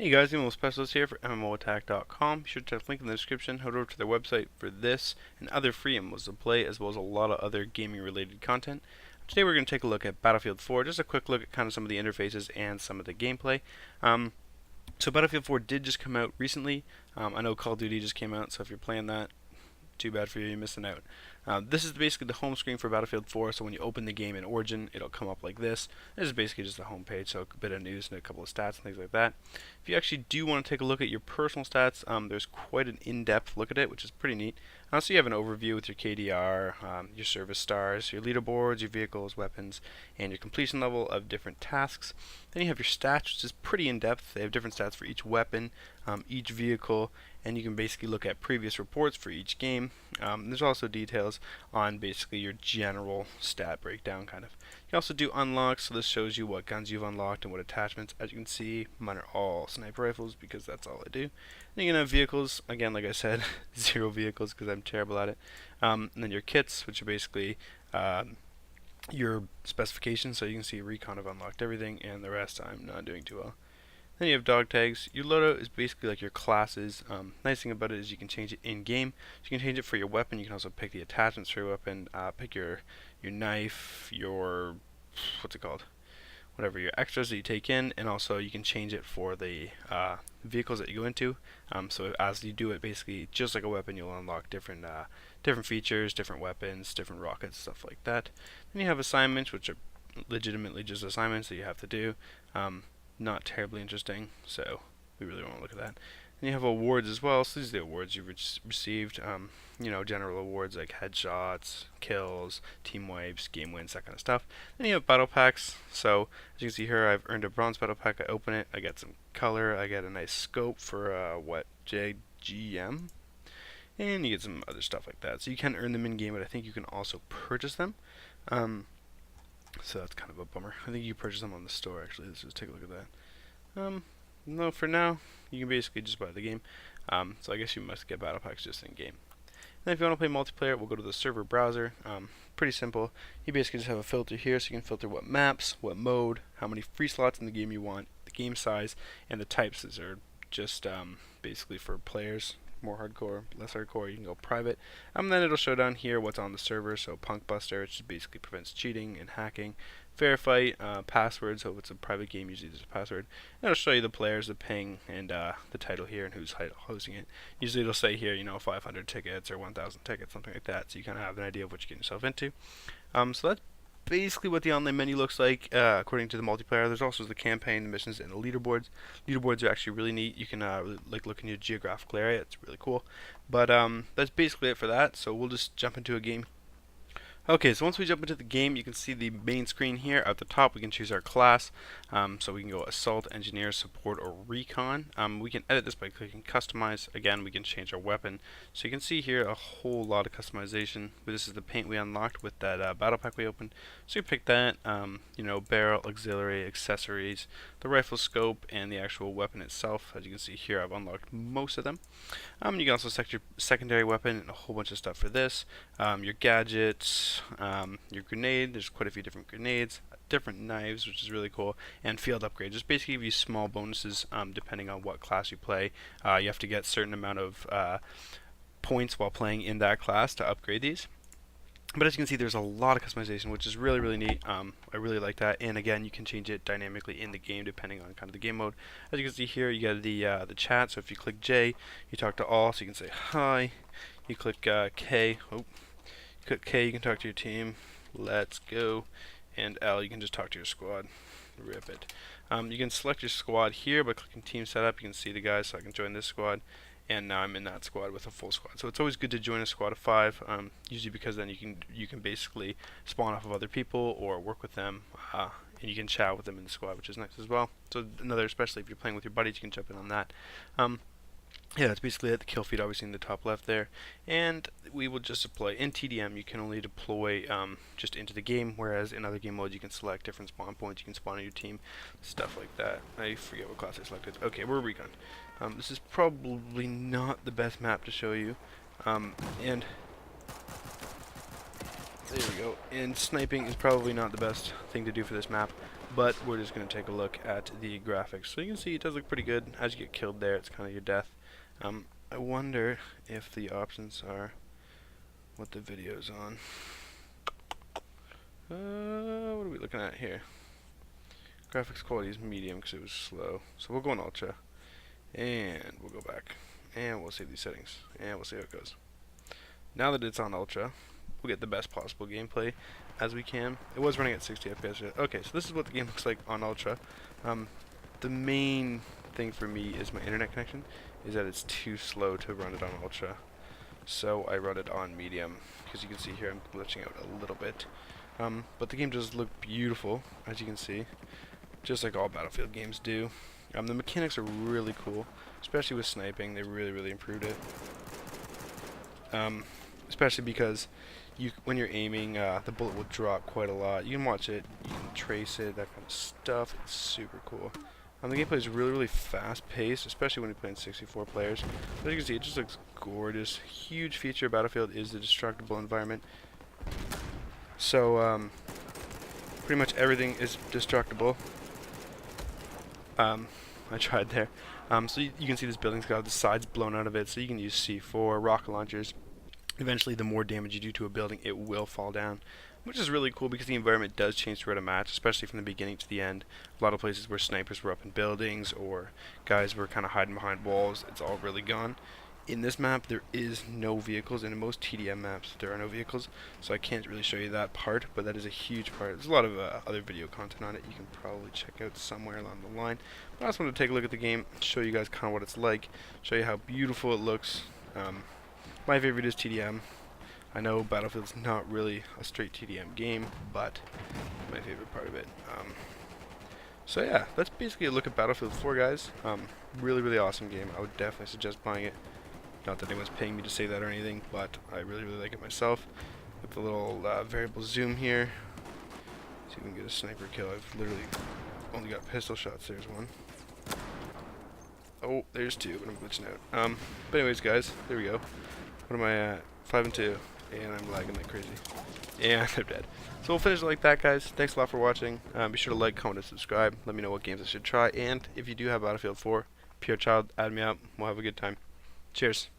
Hey guys, MMOSpecialist here for MMOattack.com. Be sure to check the link in the description. Head over to their website for this and other free MMOs to play, as well as a lot of other gaming related content. Today we're going to take a look at Battlefield 4, just a quick look at kind of some of the interfaces and some of the gameplay. So Battlefield 4 did just come out recently. I know Call of Duty just came out, so if you're playing that, too bad for you, you're missing out. This is basically the home screen for Battlefield 4, so when you open the game in Origin, it'll come up like this. This is basically just the home page, so a bit of news and a couple of stats and things like that. If you actually do want to take a look at your personal stats, there's quite an in-depth look at it, which is pretty neat. So you have an overview with your KDR, your service stars, your leaderboards, your vehicles, weapons, and your completion level of different tasks. Then you have your stats, which is pretty in-depth. They have different stats for each weapon, each vehicle, and you can basically look at previous reports for each game. There's also details on basically your general stat breakdown kind of. You can also do unlocks, so this shows you what guns you've unlocked and what attachments. As you can see, mine are all sniper rifles because that's all I do. Then you can have vehicles, again like I said, 0 vehicles because I'm terrible at it. And then your kits, which are basically your specifications, so you can see recon have unlocked everything, and the rest I'm not doing too well. Then you have dog tags. Your loadout is basically like your classes. Nice thing about it is you can change it in game. So you can change it for your weapon. You can also pick the attachments for your weapon. Pick your knife, your what's it called? Whatever your extras that you take in, and also you can change it for the vehicles that you go into. So as you do it, basically just like a weapon, you'll unlock different features, different weapons, different rockets, stuff like that. Then you have assignments, which are legitimately just assignments that you have to do. Not terribly interesting, so we really won't look at that. And you have awards as well, so these are the awards you've received, general awards like headshots, kills, team wipes, game wins, that kind of stuff. Then you have battle packs, so as you can see here, I've earned a bronze battle pack. I open it, I get some color, I get a nice scope for, JGM, and you get some other stuff like that. So you can earn them in game, but I think you can also purchase them. So that's kind of a bummer. I think you purchase them on the store, actually. Let's just take a look at that. No, for now, you can basically just buy the game. So I guess you must get battle packs just in game. And if you want to play multiplayer, we'll go to the server browser. Pretty simple. You basically just have a filter here, so you can filter what maps, what mode, how many free slots in the game you want, the game size, and the types. These are just basically for players. More hardcore, less hardcore, you can go private. Then it'll show down here what's on the server, so Punk Buster, which basically prevents cheating and hacking. Fair Fight, password, so if it's a private game, usually there's a password. And it'll show you the players, the ping, and the title here, and who's hosting it. Usually it'll say here, 500 tickets or 1,000 tickets, something like that, so you kind of have an idea of what you're getting yourself into. So that's basically what the online menu looks like according to the multiplayer. There's also the campaign, the missions, and the leaderboards. Leaderboards are actually really neat. You can really, look in your geographical area. It's really cool. But that's basically it for that. So we'll just jump into a game. Okay, so once we jump into the game, you can see the main screen here. At the top, we can choose our class. So we can go Assault, Engineer, Support, or Recon. We can edit this by clicking Customize. Again, we can change our weapon. So you can see here a whole lot of customization. But this is the paint we unlocked with that battle pack we opened. So you pick that, barrel, auxiliary, accessories, the rifle scope, and the actual weapon itself. As you can see here, I've unlocked most of them. You can also select your secondary weapon and a whole bunch of stuff for this. Your gadgets, your grenade, there's quite a few different grenades, different knives, which is really cool, and field upgrades. Just basically give you small bonuses depending on what class you play. You have to get a certain amount of points while playing in that class to upgrade these. But as you can see, there's a lot of customization, which is really, really neat. I really like that. And again, you can change it dynamically in the game depending on kind of the game mode. As you can see here, you get the chat. So if you click J, you talk to all, so you can say hi. You click K. Click K, you can talk to your team. Let's go. And L, you can just talk to your squad. Rip it. You can select your squad here by clicking Team Setup. You can see the guys, so I can join this squad. And now I'm in that squad with a full squad. So it's always good to join a squad of 5, usually because then you can basically spawn off of other people or work with them, and you can chat with them in the squad, which is nice as well. So especially if you're playing with your buddies, you can jump in on that. Yeah, that's basically it. The kill feed obviously in the top left there. And we will just deploy. In TDM, you can only deploy just into the game, whereas in other game modes, you can select different spawn points. You can spawn on your team, stuff like that. I forget what class I selected. Okay, we're Recon. This is probably not the best map to show you. And There we go. And sniping is probably not the best thing to do for this map, but we're just going to take a look at the graphics. So you can see it does look pretty good. As you get killed there, it's kind of your death. I wonder if the options are what the video's on. What are we looking at here? Graphics quality is medium because it was slow. So we'll go on ultra, and we'll go back, and we'll save these settings, and we'll see how it goes. Now that it's on ultra, we'll get the best possible gameplay as we can. It was running at 60 FPS. Okay, so this is what the game looks like on ultra. The main thing for me is my internet connection, is that it's too slow to run it on ultra. So I run it on medium, because you can see here I'm glitching out a little bit. But the game does look beautiful, as you can see, just like all Battlefield games do. The mechanics are really cool, especially with sniping. They really improved it. Especially because when you're aiming, the bullet will drop quite a lot. You can watch it, you can trace it, that kind of stuff. It's super cool. The gameplay is really fast-paced, especially when you're playing 64 players. As you can see, it just looks gorgeous. Huge feature of Battlefield is the destructible environment. So, pretty much everything is destructible. I tried there. So you can see this building's got the sides blown out of it, so you can use C4, rocket launchers. Eventually, the more damage you do to a building, it will fall down, which is really cool because the environment does change throughout a match, especially from the beginning to the end. A lot of places where snipers were up in buildings or guys were kind of hiding behind walls, it's all really gone. In this map, there is no vehicles, and in most TDM maps, there are no vehicles, so I can't really show you that part, but that is a huge part. There's a lot of other video content on it you can probably check out somewhere along the line. But I just wanted to take a look at the game, show you guys kind of what it's like, show you how beautiful it looks. My favorite is TDM. I know Battlefield's not really a straight TDM game, but my favorite part of it. So yeah, that's basically a look at Battlefield 4, guys. Really awesome game. I would definitely suggest buying it. Not that anyone's paying me to say that or anything, but I really like it myself. With the little variable zoom here. See if we can get a sniper kill. I've literally only got pistol shots. There's one. Oh, there's two, but I'm glitching out. But anyways, guys, there we go. What am I at? 5 and 2. And I'm lagging like crazy. And I'm dead. So we'll finish it like that, guys. Thanks a lot for watching. Be sure to like, comment, and subscribe. Let me know what games I should try. And if you do have Battlefield 4, Pure Child, add me up. We'll have a good time. Cheers.